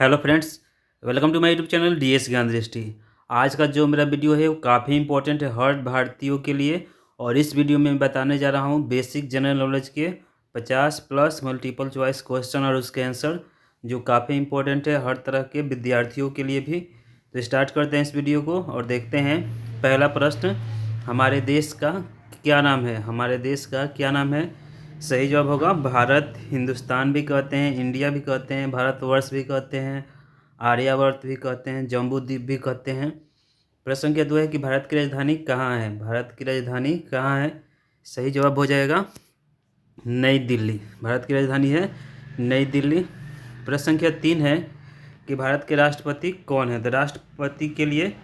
Hello friends, welcome to my YouTube channel DS Gyan Drishti. आज का जो मेरा वीडियो है वो काफ़ी इंपॉर्टेंट है हर भारतीयों के लिए। और इस वीडियो में मैं बताने जा रहा हूँ बेसिक जनरल नॉलेज के 50 प्लस मल्टीपल चॉइस क्वेश्चन और उसके आंसर, जो काफ़ी इंपॉर्टेंट है हर तरह के विद्यार्थियों के लिए भी। तो स्टार्ट करते हैं इस वीडियो को और देखते हैं। पहला प्रश्न, हमारे देश का क्या नाम है? हमारे देश का क्या नाम है? सही जवाब होगा भारत। हिंदुस्तान भी कहते हैं, इंडिया भी कहते हैं, भारतवर्ष भी कहते हैं, आर्यावर्त भी कहते हैं, जम्बूद्वीप भी कहते हैं। प्रश्न संख्या 2 है कि भारत की राजधानी कहाँ है? भारत की राजधानी कहाँ है? सही जवाब हो जाएगा नई दिल्ली। भारत की राजधानी है नई दिल्ली। प्रश्न संख्या 3 है कि भारत के राष्ट्रपति कौन है? तो राष्ट्रपति के लिए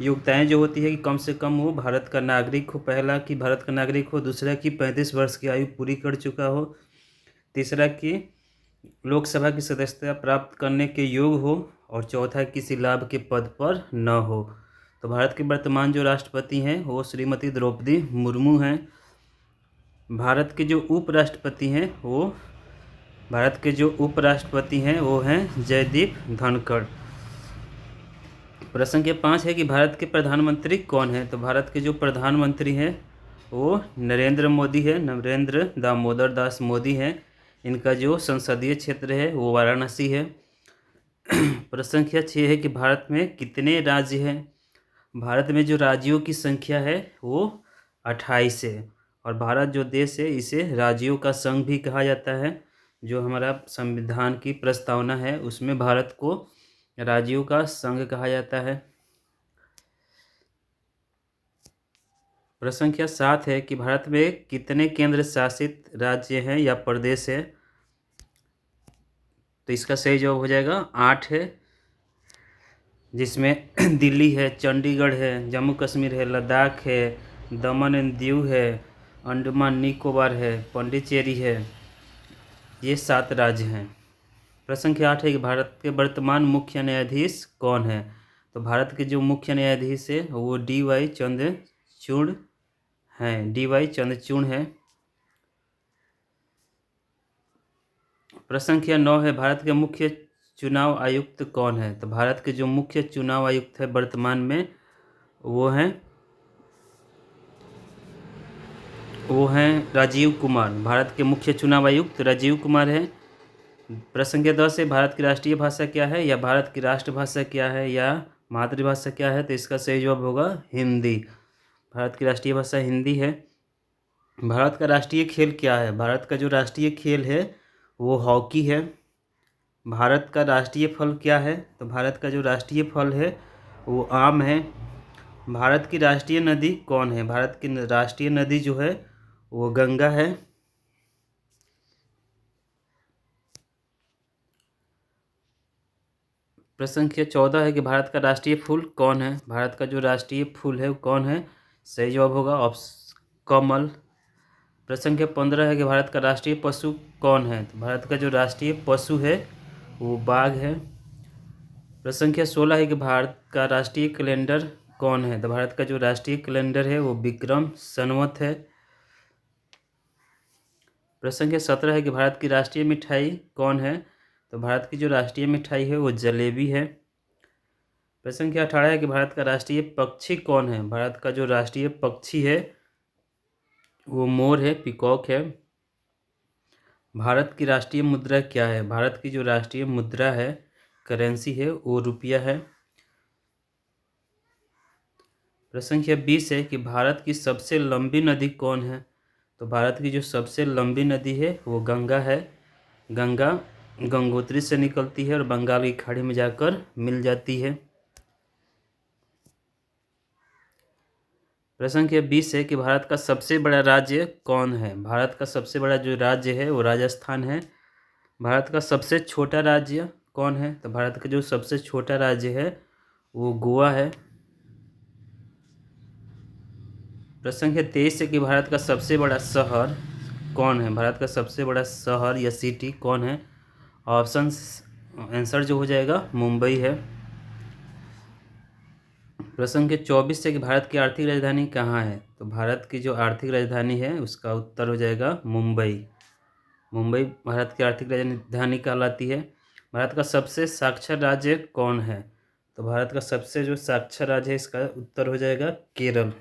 योग्यताएं जो होती है कि कम से कम वो भारत का नागरिक हो। पहला कि भारत का नागरिक हो, दूसरा कि 35 वर्ष की आयु पूरी कर चुका हो, तीसरा कि लोकसभा की सदस्यता प्राप्त करने के योग्य हो, और चौथा किसी लाभ के पद पर न हो। तो भारत के वर्तमान जो राष्ट्रपति हैं वो श्रीमती द्रौपदी मुर्मू हैं। भारत के जो उपराष्ट्रपति हैं वो हैं जयदीप धनखड़। प्रश्न के 5 है कि भारत के प्रधानमंत्री कौन है? तो भारत के जो प्रधानमंत्री हैं वो नरेंद्र मोदी है, नरेंद्र दामोदर दास मोदी हैं। इनका जो संसदीय क्षेत्र है वो वाराणसी है। प्रश्न संख्या 6 है कि भारत में कितने राज्य हैं? भारत में जो राज्यों की संख्या है वो 28 है। और भारत जो देश है इसे राज्यों का संघ भी कहा जाता है। जो हमारा संविधान की प्रस्तावना है उसमें भारत को राज्यों का संघ कहा जाता है। प्रश्न संख्या 7 है कि भारत में कितने केंद्र शासित राज्य हैं या प्रदेश है? तो इसका सही जवाब हो जाएगा 8 है, जिसमें दिल्ली है, चंडीगढ़ है, जम्मू कश्मीर है, लद्दाख है, दमन एंड दीव है, अंडमान निकोबार है, पौंडीचेरी है। ये 7 राज्य हैं। प्रश्न संख्या 8 है कि भारत के वर्तमान मुख्य न्यायाधीश कौन है? तो भारत के जो मुख्य न्यायाधीश है वो डी.वाई. चंद्रचूड़ हैं, डी.वाई. चंद्रचूड़ हैं। प्रश्न संख्या 9 है भारत के मुख्य चुनाव आयुक्त कौन है? तो भारत के जो मुख्य चुनाव आयुक्त है वर्तमान में वो हैं राजीव कुमार। भारत के मुख्य चुनाव आयुक्त राजीव कुमार हैं। प्रश्न संख्या 10 है भारत की राष्ट्रीय भाषा क्या है, या भारत की राष्ट्रभाषा क्या है, या मातृभाषा क्या है? तो इसका सही जवाब होगा हिंदी। भारत की राष्ट्रीय भाषा हिंदी है। भारत का राष्ट्रीय खेल क्या है? भारत का जो राष्ट्रीय खेल है वो हॉकी है। भारत का राष्ट्रीय फल क्या है? तो भारत का जो राष्ट्रीय फल है वो आम है। भारत की राष्ट्रीय नदी कौन है? भारत की राष्ट्रीय नदी जो है वो गंगा है। प्रश्न संख्या 14 है कि भारत का राष्ट्रीय फूल कौन है? भारत का जो राष्ट्रीय फूल है वो कौन है? सही जवाब होगा कमल। प्रश्न संख्या 15 है कि भारत का राष्ट्रीय पशु कौन है? तो भारत का जो राष्ट्रीय पशु है वो बाघ है। प्रश्न संख्या 16 है कि भारत का राष्ट्रीय कैलेंडर कौन है? तो भारत का जो राष्ट्रीय कैलेंडर है वो विक्रम संवत है। प्रश्न संख्या 17 है कि भारत की राष्ट्रीय मिठाई कौन है? तो भारत की जो राष्ट्रीय मिठाई है वो जलेबी है। प्रश्न संख्या 18 है कि भारत का राष्ट्रीय पक्षी कौन है? भारत का जो राष्ट्रीय पक्षी है वो मोर है, पीकॉक है। भारत की राष्ट्रीय मुद्रा क्या है? भारत की जो राष्ट्रीय मुद्रा है, करेंसी है, वो रुपया है। प्रश्न संख्या 20 है कि भारत की सबसे लंबी नदी कौन है? तो भारत की जो सबसे लंबी नदी है वो गंगा है। गंगा गंगोत्री से निकलती है और बंगाल की खाड़ी में जाकर मिल जाती है। प्रश्न संख्या 20 है कि भारत का सबसे बड़ा राज्य कौन है? भारत का सबसे बड़ा जो राज्य है वो राजस्थान है। भारत का सबसे छोटा राज्य कौन है? तो भारत का जो सबसे छोटा राज्य है वो गोवा है। प्रश्न संख्या 23 है कि भारत का सबसे बड़ा शहर कौन है? भारत का सबसे बड़ा शहर या सिटी कौन है? ऑप्शन आंसर जो हो जाएगा मुंबई है। प्रश्न संख्या 24 है कि भारत की आर्थिक राजधानी कहाँ है? तो भारत की जो आर्थिक राजधानी है उसका उत्तर हो जाएगा मुंबई। मुंबई भारत की आर्थिक राजधानी कहलाती है। भारत का सबसे साक्षर राज्य कौन है? तो भारत का सबसे जो साक्षर राज्य है, इसका उत्तर हो जाएगा केरल।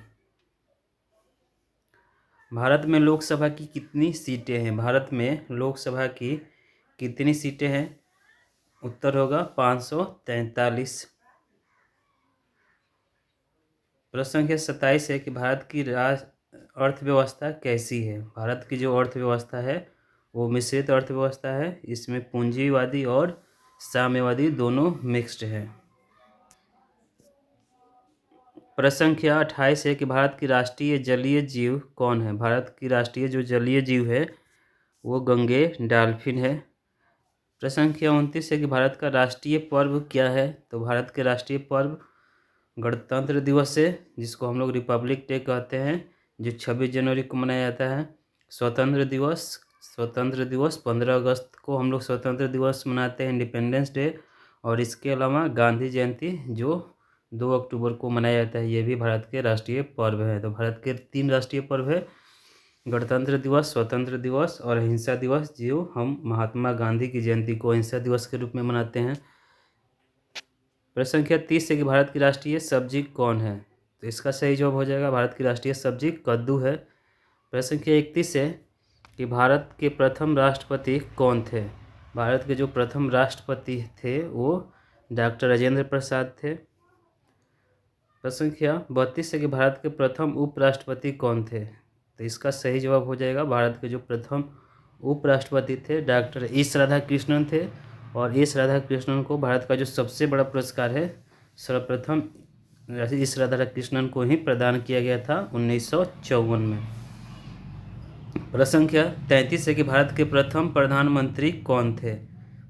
भारत में लोकसभा की कितनी सीटें हैं? भारत में लोकसभा की कितनी सीटें हैं? उत्तर होगा 543। प्रश्न संख्या 27 है कि भारत की अर्थव्यवस्था कैसी है? भारत की जो अर्थव्यवस्था है वो मिश्रित अर्थव्यवस्था है। इसमें पूंजीवादी और साम्यवादी दोनों मिक्स्ड है। प्रश्न संख्या 28 है कि भारत की राष्ट्रीय जलीय जीव कौन है? भारत की राष्ट्रीय जो जलीय जीव है वो गंगे डॉल्फिन है। प्रश्न संख्या 29 है कि भारत का राष्ट्रीय पर्व क्या है? तो भारत के राष्ट्रीय पर्व गणतंत्र दिवस है, जिसको हम लोग रिपब्लिक डे कहते हैं, जो 26 जनवरी को मनाया जाता है। स्वतंत्र दिवस 15 अगस्त को हम लोग स्वतंत्र दिवस मनाते हैं, इंडिपेंडेंस डे। और इसके अलावा गांधी जयंती जो 2 अक्टूबर को मनाया जाता है, ये भी भारत के राष्ट्रीय पर्व है। तो भारत के 3 राष्ट्रीय पर्व है, गणतंत्र दिवस, स्वतंत्र दिवस और अहिंसा दिवस, जो हम महात्मा गांधी की जयंती को अहिंसा दिवस के रूप में मनाते हैं। प्रश्न संख्या 30 है कि भारत की राष्ट्रीय सब्जी कौन है? तो इसका सही जवाब हो जाएगा भारत की राष्ट्रीय सब्जी कद्दू है। प्रश्न संख्या 31 है कि भारत के प्रथम राष्ट्रपति कौन थे? भारत के जो प्रथम राष्ट्रपति थे वो डॉक्टर राजेंद्र प्रसाद थे। प्रश्न संख्या 32 है कि भारत के प्रथम उपराष्ट्रपति कौन थे? तो इसका सही जवाब हो जाएगा भारत के जो प्रथम उपराष्ट्रपति थे डॉक्टर एस राधाकृष्णन थे। और एस राधाकृष्णन को भारत का जो सबसे बड़ा पुरस्कार है सर्वप्रथम एस राधाकृष्णन को ही प्रदान किया गया था 1954 में। प्रश्न संख्या 33 है कि भारत के प्रथम प्रधानमंत्री कौन थे?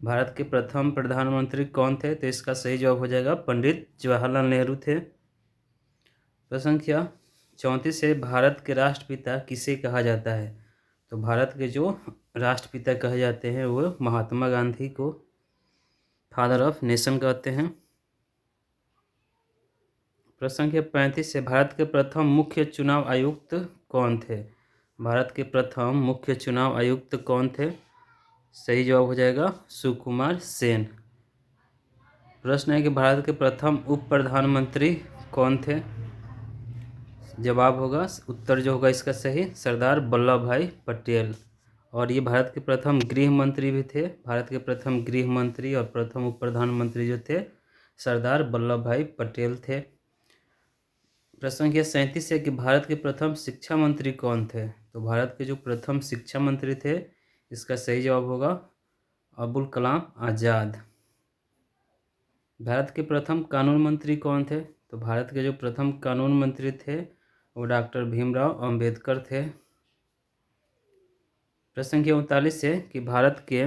भारत के प्रथम प्रधानमंत्री कौन थे? तो इसका सही जवाब हो जाएगा पंडित जवाहरलाल नेहरू थे। प्रश्न संख्या 34 है भारत के राष्ट्रपिता किसे कहा जाता है? तो भारत के जो राष्ट्रपिता कहे जाते हैं वो महात्मा गांधी को फादर ऑफ नेशन कहते हैं। प्रश्न संख्या 35 है भारत के प्रथम मुख्य चुनाव आयुक्त कौन थे? भारत के प्रथम मुख्य चुनाव आयुक्त कौन थे? सही जवाब हो जाएगा सुकुमार सेन। प्रश्न है कि भारत के प्रथम उप प्रधानमंत्री कौन थे? जवाब होगा, उत्तर जो होगा इसका सही, सरदार वल्लभ भाई पटेल। और ये भारत के प्रथम गृह मंत्री भी थे। भारत के प्रथम गृह मंत्री और प्रथम उप प्रधानमंत्री जो थे सरदार वल्लभ भाई पटेल थे। प्रश्न संख्या 37 है कि भारत के प्रथम शिक्षा मंत्री कौन थे? तो भारत के जो प्रथम शिक्षा मंत्री थे इसका सही जवाब होगा अबुल कलाम आज़ाद। भारत के प्रथम कानून मंत्री कौन थे? तो भारत के जो प्रथम कानून मंत्री थे वो डॉक्टर भीमराव अंबेडकर थे। प्रश्न संख्या 39 है कि भारत के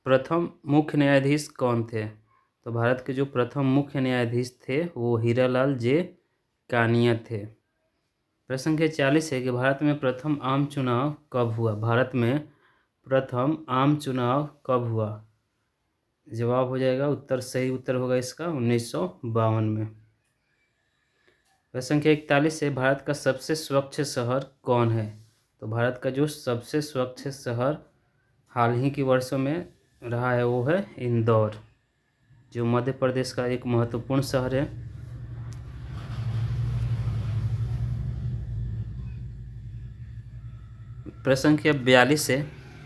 प्रथम मुख्य न्यायाधीश कौन थे? तो भारत के जो प्रथम मुख्य न्यायाधीश थे वो हीरालाल जे कानिया थे। प्रश्न संख्या 40 है कि भारत में प्रथम आम चुनाव कब हुआ? भारत में प्रथम आम चुनाव कब हुआ? जवाब हो जाएगा, उत्तर सही उत्तर होगा इसका 1952 में। प्रश्न संख्या 41 है भारत का सबसे स्वच्छ शहर कौन है? तो भारत का जो सबसे स्वच्छ शहर हाल ही के वर्षों में रहा है वो है इंदौर, जो मध्य प्रदेश का एक महत्वपूर्ण शहर है। प्रश्न संख्या 42 है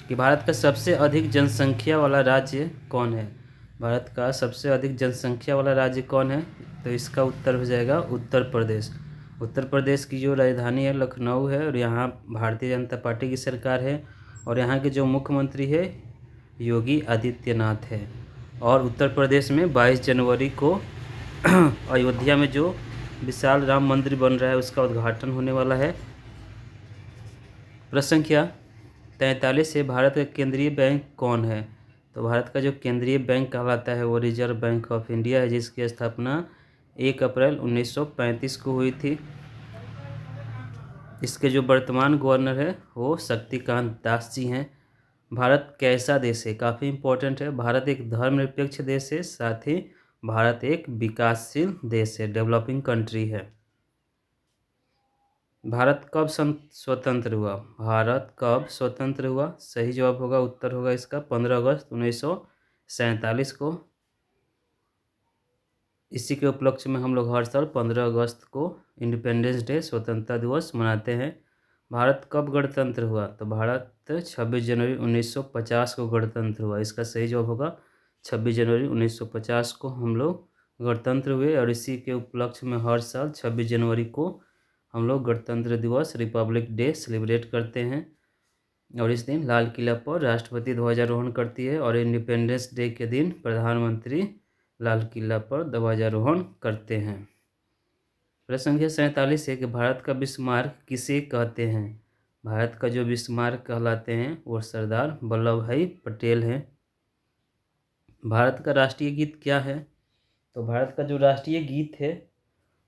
कि भारत का सबसे अधिक जनसंख्या वाला राज्य कौन है? भारत का सबसे अधिक जनसंख्या वाला राज्य कौन है? तो इसका उत्तर हो जाएगा उत्तर प्रदेश। उत्तर प्रदेश की जो राजधानी है लखनऊ है और यहाँ भारतीय जनता पार्टी की सरकार है और यहाँ के जो मुख्यमंत्री है योगी आदित्यनाथ है। और उत्तर प्रदेश में 22 जनवरी को अयोध्या में जो विशाल राम मंदिर बन रहा है उसका उद्घाटन होने वाला है। प्रश्न संख्या 43 है भारत का केंद्रीय बैंक कौन है? तो भारत का जो केंद्रीय बैंक कहलाता है वो रिजर्व बैंक ऑफ इंडिया है, जिसकी स्थापना 1 अप्रैल 1935 को हुई थी। इसके जो वर्तमान गवर्नर है वो शक्तिकांत दास जी हैं। भारत कैसा देश है? काफ़ी इम्पोर्टेंट है। भारत एक धर्मनिरपेक्ष देश है, साथ ही भारत एक विकासशील देश है, डेवलपिंग कंट्री है। भारत कब स्वतंत्र हुआ? भारत कब स्वतंत्र हुआ? सही जवाब होगा, उत्तर होगा इसका 15 अगस्त 1947 को। इसी के उपलक्ष्य में हम लोग हर साल 15 अगस्त को इंडिपेंडेंस डे स्वतंत्रता दिवस मनाते हैं। भारत कब गणतंत्र हुआ? तो भारत 26 जनवरी 1950 को गणतंत्र हुआ। इसका सही जवाब होगा 26 जनवरी 1950 को हम लोग गणतंत्र हुए, और इसी के उपलक्ष्य में हर साल 26 जनवरी को हम लोग गणतंत्र दिवस रिपब्लिक डे सेलिब्रेट करते हैं। और इस दिन लाल किला पर राष्ट्रपति ध्वजारोहण करती है, और इंडिपेंडेंस डे के दिन प्रधानमंत्री लाल किला पर ध्वजारोहण करते हैं। प्रश्न संख्या 47 है कि भारत का बिस्मार्क किसे कहते हैं? भारत का जो बिस्मार्क कहलाते हैं वो सरदार वल्लभ भाई पटेल हैं। भारत का राष्ट्रीय गीत क्या है? तो भारत का जो राष्ट्रीय गीत है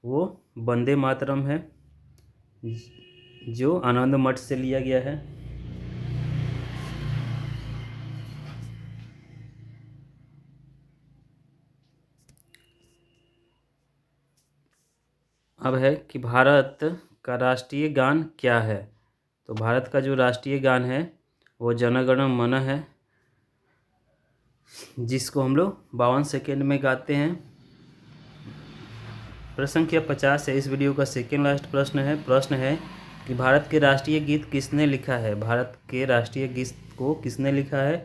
वो वंदे मातरम है, जो आनंद मठ से लिया गया है। अब है कि भारत का राष्ट्रीय गान क्या है? तो भारत का जो राष्ट्रीय गान है वो जन गण मन है, जिसको हम लोग 52 सेकेंड में गाते हैं। प्रश्न संख्या 50 है, इस वीडियो का सेकेंड लास्ट प्रश्न है कि भारत के राष्ट्रीय गीत किसने लिखा है? भारत के राष्ट्रीय गीत को किसने लिखा है?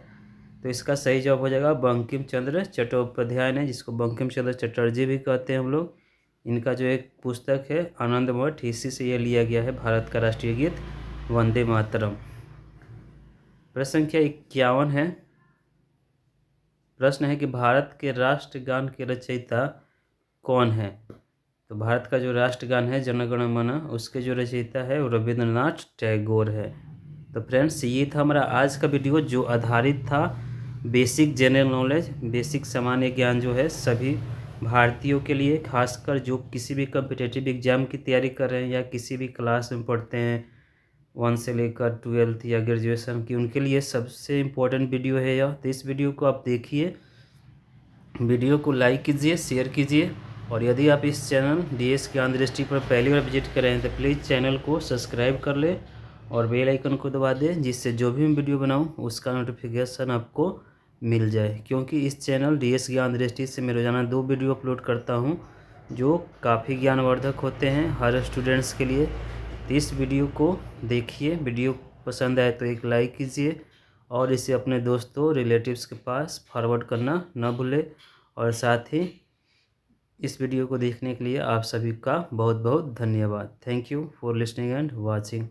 तो इसका सही जवाब हो जाएगा बंकिम चंद्र चट्टोपाध्याय ने, जिसको बंकिम चंद्र चटर्जी भी कहते हैं हम लोग। इनका जो एक पुस्तक है आनंद मठ, इसी से ये लिया गया है भारत का राष्ट्रीय गीत वंदे मातरम। प्रश्न संख्या 51 है, प्रश्न है कि भारत के राष्ट्रगान के रचयिता कौन है? तो भारत का जो राष्ट्रगान है जन गण मन, उसके जो रचयिता है वो रविंद्रनाथ टैगोर है। तो फ्रेंड्स, ये था हमारा आज का वीडियो, जो आधारित था बेसिक जनरल नॉलेज, बेसिक सामान्य ज्ञान जो है सभी भारतीयों के लिए, खासकर जो किसी भी कम्पिटिटिव एग्जाम की तैयारी कर रहे हैं या किसी भी क्लास में पढ़ते हैं 1 से लेकर 12th या ग्रेजुएशन की, उनके लिए सबसे इम्पोर्टेंट वीडियो है यह। तो इस वीडियो को आप देखिए, वीडियो को लाइक कीजिए, शेयर कीजिए, और यदि आप इस चैनल DS ज्ञान दृष्टि पर पहली बार विजिट कर रहे हैं तो प्लीज़ चैनल को सब्सक्राइब कर लें और बेल आइकन को दबा दें, जिससे जो भी मैं वीडियो बनाऊं उसका नोटिफिकेशन आपको मिल जाए। क्योंकि इस चैनल DS ज्ञान दृष्टि से मैं रोज़ाना 2 वीडियो अपलोड करता हूं, जो काफ़ी ज्ञानवर्धक होते हैं हर स्टूडेंट्स के लिए। तो इस वीडियो को देखिए, वीडियो पसंद आए तो एक लाइक कीजिए, और इसे अपने दोस्तों रिलेटिव्स के पास फॉरवर्ड करना न भूलें। और साथ ही इस वीडियो को देखने के लिए आप सभी का बहुत बहुत धन्यवाद। Thank you for listening and watching.